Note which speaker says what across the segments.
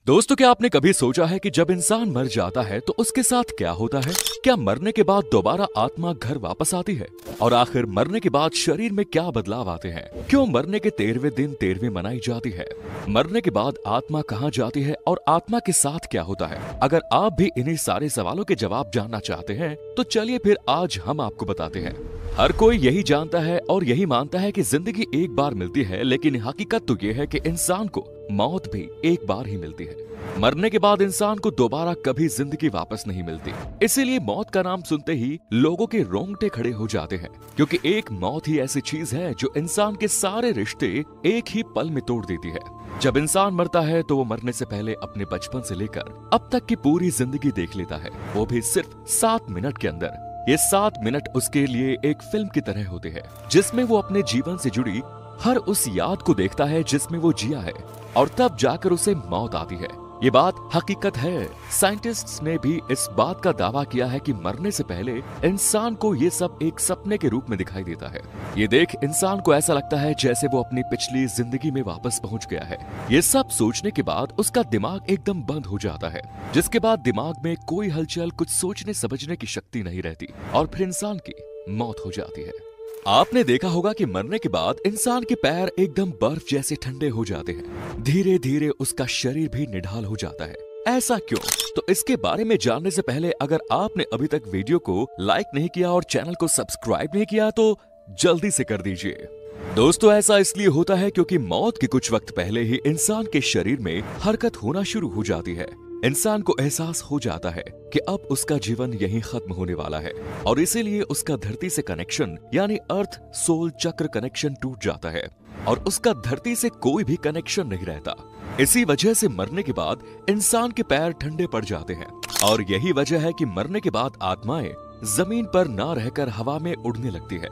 Speaker 1: दोस्तों, क्या आपने कभी सोचा है कि जब इंसान मर जाता है तो उसके साथ क्या होता है? क्या मरने के बाद दोबारा आत्मा घर वापस आती है? और आखिर मरने के बाद शरीर में क्या बदलाव आते हैं? क्यों मरने के 13वें दिन 13वीं मनाई जाती है? मरने के बाद आत्मा कहाँ जाती है और आत्मा के साथ क्या होता है? अगर आप भी इन्हीं सारे सवालों के जवाब जानना चाहते हैं तो चलिए फिर आज हम आपको बताते हैं। हर कोई यही जानता है और यही मानता है कि जिंदगी एक बार मिलती है, लेकिन हकीकत तो ये है कि इंसान को मौत भी एक बार ही मिलती है। मरने के बाद इंसान को दोबारा कभी जिंदगी वापस नहीं मिलती। इसीलिए मौत का नाम सुनते ही लोगों के रोंगटे खड़े हो जाते हैं, क्योंकि एक मौत ही ऐसी चीज है जो इंसान के सारे रिश्ते एक ही पल में तोड़ देती है। जब इंसान मरता है तो वो मरने से पहले अपने बचपन से लेकर अब तक की पूरी जिंदगी देख लेता है, वो भी सिर्फ 7 मिनट के अंदर। ये 7 मिनट उसके लिए एक फिल्म की तरह होते हैं, जिसमें वो अपने जीवन से जुड़ी हर उस याद को देखता है जिसमें वो जिया है, और तब जाकर उसे मौत आती है। ये बात हकीकत है। साइंटिस्ट्स ने भी इस बात का दावा किया है कि मरने से पहले इंसान को ये सब एक सपने के रूप में दिखाई देता है। ये देख इंसान को ऐसा लगता है जैसे वो अपनी पिछली जिंदगी में वापस पहुंच गया है। ये सब सोचने के बाद उसका दिमाग एकदम बंद हो जाता है, जिसके बाद दिमाग में कोई हलचल, कुछ सोचने समझने की शक्ति नहीं रहती, और फिर इंसान की मौत हो जाती है। आपने देखा होगा कि मरने के बाद इंसान के पैर एकदम बर्फ जैसे ठंडे हो जाते हैं। धीरे धीरे उसका शरीर भी निढाल हो जाता है। ऐसा क्यों? तो इसके बारे में जानने से पहले अगर आपने अभी तक वीडियो को लाइक नहीं किया और चैनल को सब्सक्राइब नहीं किया तो जल्दी से कर दीजिए। दोस्तों, ऐसा इसलिए होता है क्योंकि मौत के कुछ वक्त पहले ही इंसान के शरीर में हरकत होना शुरू हो जाती है। इंसान को एहसास हो जाता है कि अब उसका जीवन यहीं खत्म होने वाला है, और इसीलिए उसका धरती से कनेक्शन यानी अर्थ सोल चक्र कनेक्शन टूट जाता है, और उसका धरती से कोई भी कनेक्शन नहीं रहता। इसी वजह से मरने के बाद इंसान के पैर ठंडे पड़ जाते हैं, और यही वजह है कि मरने के बाद आत्माएं जमीन पर ना रहकर हवा में उड़ने लगती है।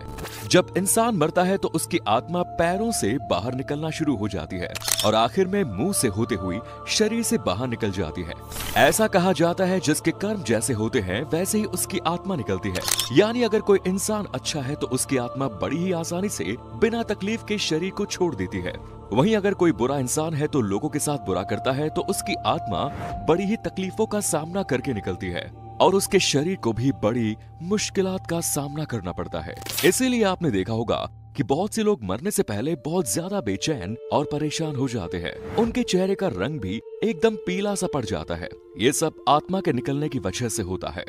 Speaker 1: जब इंसान मरता है तो उसकी आत्मा पैरों से बाहर निकलना शुरू हो जाती है, और आखिर में मुंह से होते हुई शरीर से बाहर निकल जाती है। ऐसा कहा जाता है जिसके कर्म जैसे होते हैं वैसे ही उसकी आत्मा निकलती है। यानी अगर कोई इंसान अच्छा है तो उसकी आत्मा बड़ी ही आसानी से बिना तकलीफ के शरीर को छोड़ देती है। वहीं अगर कोई बुरा इंसान है तो लोगों के साथ बुरा करता है तो उसकी आत्मा बड़ी ही तकलीफों का सामना करके निकलती है, और उसके शरीर को भी बड़ी मुश्किलात का सामना करना पड़ता है। इसीलिए आपने देखा होगा कि बहुत से लोग मरने से पहले बहुत ज्यादा बेचैन और परेशान हो जाते हैं। उनके चेहरे का रंग भी एकदम पीला सा पड़ जाता है। ये सब आत्मा के निकलने की वजह से होता है।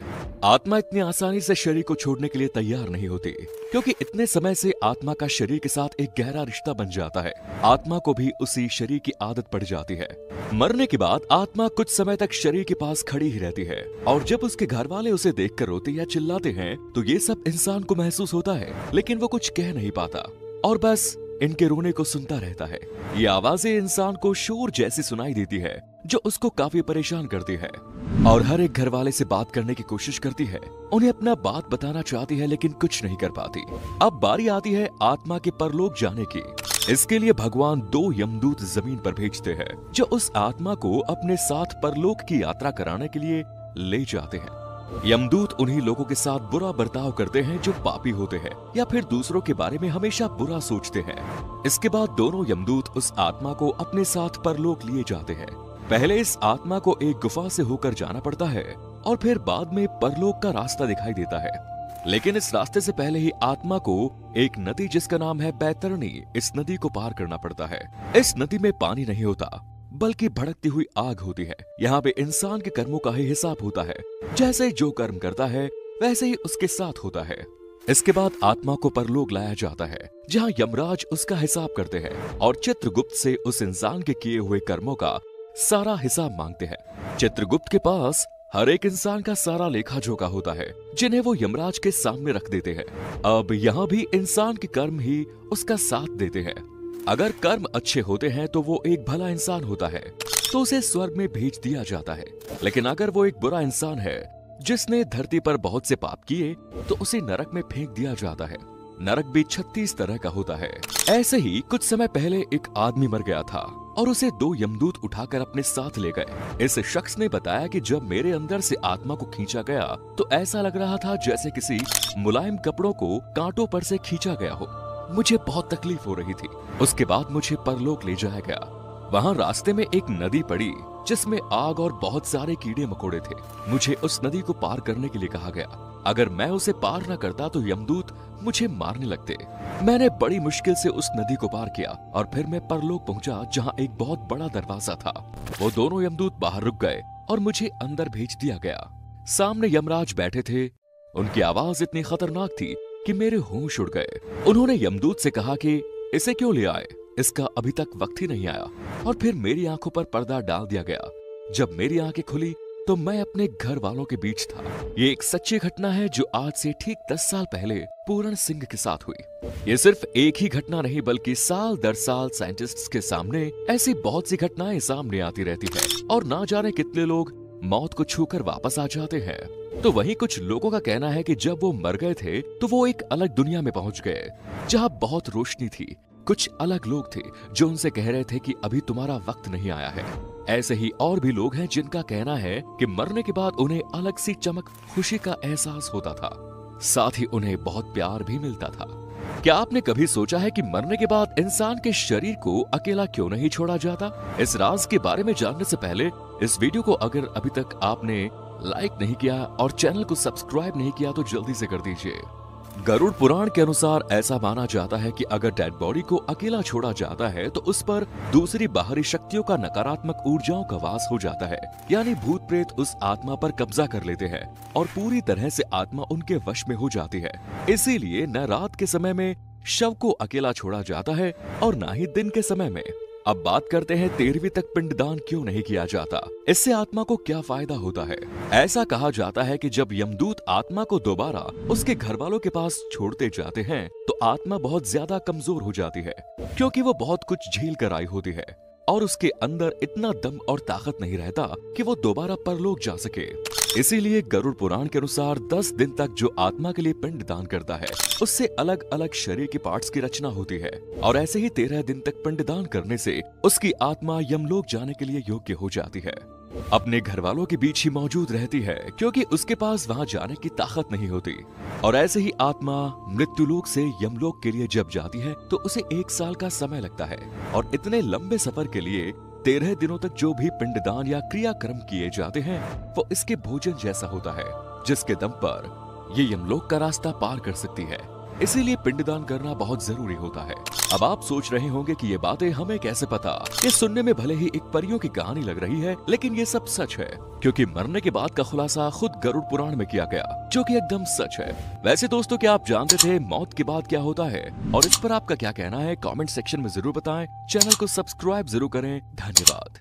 Speaker 1: आत्मा इतनी आसानी से शरीर को छोड़ने के लिए तैयार नहीं होती, क्योंकि इतने समय से आत्मा का शरीर के साथ एक गहरा रिश्ता बन जाता है। आत्मा को भी उसी शरीर की आदत पड़ जाती है। मरने के बाद आत्मा कुछ समय तक शरीर के पास खड़ी ही रहती है, और जब उसके घर वाले उसे देखकर रोते या चिल्लाते हैं तो ये सब इंसान को महसूस होता है, लेकिन वो कुछ कह नहीं पाता और बस इनके रोने को सुनता रहता है। ये आवाजें इंसान को शोर जैसी सुनाई देती है, जो उसको काफी परेशान करती है, और हर एक घर वाले से बात करने की कोशिश करती है। उन्हें अपना बात बताना चाहती है, लेकिन कुछ नहीं कर पाती। अब बारी आती है आत्मा के परलोक जाने की। इसके लिए भगवान 2 यमदूत जमीन पर भेजते हैं, जो उस आत्मा को अपने साथ परलोक की यात्रा कराने के लिए ले जाते हैं। यमदूत उन्हीं लोगों के साथ बुरा बर्ताव करते हैं जो पापी होते हैं या फिर दूसरों के बारे में हमेशा बुरा सोचते हैं। इसके बाद दोनों यमदूत उस आत्मा को अपने साथ परलोक लिए जाते हैं। पहले इस आत्मा को एक गुफा से होकर जाना पड़ता है, और फिर बाद में परलोक का रास्ता दिखाई देता है। लेकिन इस रास्ते से पहले ही आत्मा को एक नदी जिसका नाम है बैतरणी, इस नदी को पार करना पड़ता है। इस नदी में पानी नहीं होता, बल्कि भड़कती हुई आग होती है। यहाँ पे इंसान के कर्मों का ही हिसाब होता है। जैसे जो कर्म करता है वैसे ही उसके साथ होता है। इसके बाद आत्मा को परलोक लाया जाता है, जहाँ यमराज उसका हिसाब करते हैं, और चित्रगुप्त से उस इंसान के किए हुए कर्मों का सारा हिसाब मांगते हैं। चित्रगुप्त के पास हर एक इंसान का सारा लेखा जोखा होता है, जिन्हें वो यमराज के सामने रख देते हैं। अब यहाँ भी इंसान के कर्म ही उसका साथ देते हैं। अगर कर्म अच्छे होते हैं तो वो एक भला इंसान होता है, तो उसे स्वर्ग में भेज दिया जाता है। लेकिन अगर वो एक बुरा इंसान है जिसने धरती पर बहुत से पाप किए, तो उसे नरक में फेंक दिया जाता है। नरक भी 36 तरह का होता है। ऐसे ही कुछ समय पहले एक आदमी मर गया था, और उसे 2 यमदूत उठाकर अपने साथ ले गए। इस शख्स ने बताया कि जब मेरे अंदर से आत्मा को खींचा गया तो ऐसा लग रहा था जैसे किसी मुलायम कपड़ों को कांटों पर से खींचा गया हो। मुझे बहुत तकलीफ हो रही थी। उसके बाद मुझे परलोक ले जाया गया। वहाँ रास्ते में एक नदी पड़ी जिसमें आग और बहुत सारे कीड़े मकोड़े थे। मुझे उस नदी को पार करने के लिए कहा गया। अगर मैं उसे पार न करता तो यमदूत मुझे मारने लगते। मैंने बड़ी मुश्किल से उस नदी को पार किया और फिर मैं परलोक पहुंचा, जहां एक बहुत बड़ा दरवाजा था। वो दोनों यमदूत बाहर रुक गए और मुझे अंदर भेज दिया गया। सामने यमराज बैठे थे। उनकी आवाज इतनी खतरनाक थी कि मेरे होश उड़ गए। उन्होंने यमदूत से कहा कि इसे क्यों ले आए, इसका अभी तक वक्त ही नहीं आया। और फिर मेरी आंखों पर पर्दा डाल दिया गया। जब मेरी आंखें खुली तो मैं अपने घर वालों के बीच था। ये एक सच्ची घटना है जो आज से ठीक 10 साल पहले पूरण सिंह के साथ हुई। ये सिर्फ एक ही घटना नहीं बल्कि साल दर साल साइंटिस्ट्स के सामने ऐसी बहुत सी घटनाएं सामने आती रहती है और ना जाने कितने लोग मौत को छूकर वापस आ जाते हैं। तो वहीं कुछ लोगों का कहना है कि जब वो मर गए थे तो वो एक अलग दुनिया में पहुंच गए जहां बहुत रोशनी थी। कुछ अलग लोग थे जो उनसे कह रहे थे कि अभी तुम्हारा वक्त नहीं आया है। ऐसे ही और भी लोग हैं जिनका कहना है कि मरने के बाद उन्हें अलग सी चमक, खुशी का एहसास होता था। साथ ही उन्हें बहुत प्यार भी मिलता था। क्या आपने कभी सोचा है कि मरने के बाद इंसान के शरीर को अकेला क्यों नहीं छोड़ा जाता? इस राज के बारे में जानने से पहले इस वीडियो को अगर अभी तक आपने लाइक नहीं किया और चैनल को सब्सक्राइब नहीं किया तो जल्दी से कर दीजिए। गरुड़ पुराण के अनुसार ऐसा माना जाता है कि अगर डेड बॉडी को अकेला छोड़ा जाता है तो उस पर दूसरी बाहरी शक्तियों का नकारात्मक ऊर्जाओं का वास हो जाता है, यानी भूत प्रेत उस आत्मा पर कब्जा कर लेते हैं और पूरी तरह से आत्मा उनके वश में हो जाती है। इसीलिए न रात के समय में शव को अकेला छोड़ा जाता है और न ही दिन के समय में। अब बात करते हैं 13वीं तक पिंडदान क्यों नहीं किया जाता, इससे आत्मा को क्या फायदा होता है। ऐसा कहा जाता है कि जब यमदूत आत्मा को दोबारा उसके घर वालों के पास छोड़ते जाते हैं तो आत्मा बहुत ज्यादा कमजोर हो जाती है, क्योंकि वो बहुत कुछ झेल कर आई होती है और उसके अंदर इतना दम और ताकत नहीं रहता कि वो दोबारा परलोक जा सके। इसीलिए गरुड़ पुराण के अनुसार 10 दिन तक जो आत्मा के लिए पिंड दान करता है उससे अलग अलग शरीर के पार्ट्स की रचना होती है और ऐसे ही 13 दिन तक पिंड दान करने से उसकी आत्मा यमलोक जाने के लिए योग्य हो जाती है। अपने घर वालों के बीच ही मौजूद रहती है क्योंकि उसके पास वहां जाने की ताकत नहीं होती। और ऐसे ही आत्मा मृत्युलोक से यमलोक के लिए जब जाती है तो उसे 1 साल का समय लगता है और इतने लंबे सफर के लिए 13 दिनों तक जो भी पिंडदान या क्रियाक्रम किए जाते हैं वो इसके भोजन जैसा होता है, जिसके दम पर ये यमलोक का रास्ता पार कर सकती है। इसीलिए पिंडदान करना बहुत जरूरी होता है। अब आप सोच रहे होंगे कि ये बातें हमें कैसे पता। ये सुनने में भले ही एक परियों की कहानी लग रही है, लेकिन ये सब सच है, क्योंकि मरने के बाद का खुलासा खुद गरुड़ पुराण में किया गया, जो कि एकदम सच है। वैसे दोस्तों, क्या आप जानते थे मौत के बाद क्या होता है? और इस पर आपका क्या कहना है कमेंट सेक्शन में जरूर बताएं। चैनल को सब्सक्राइब जरूर करें। धन्यवाद।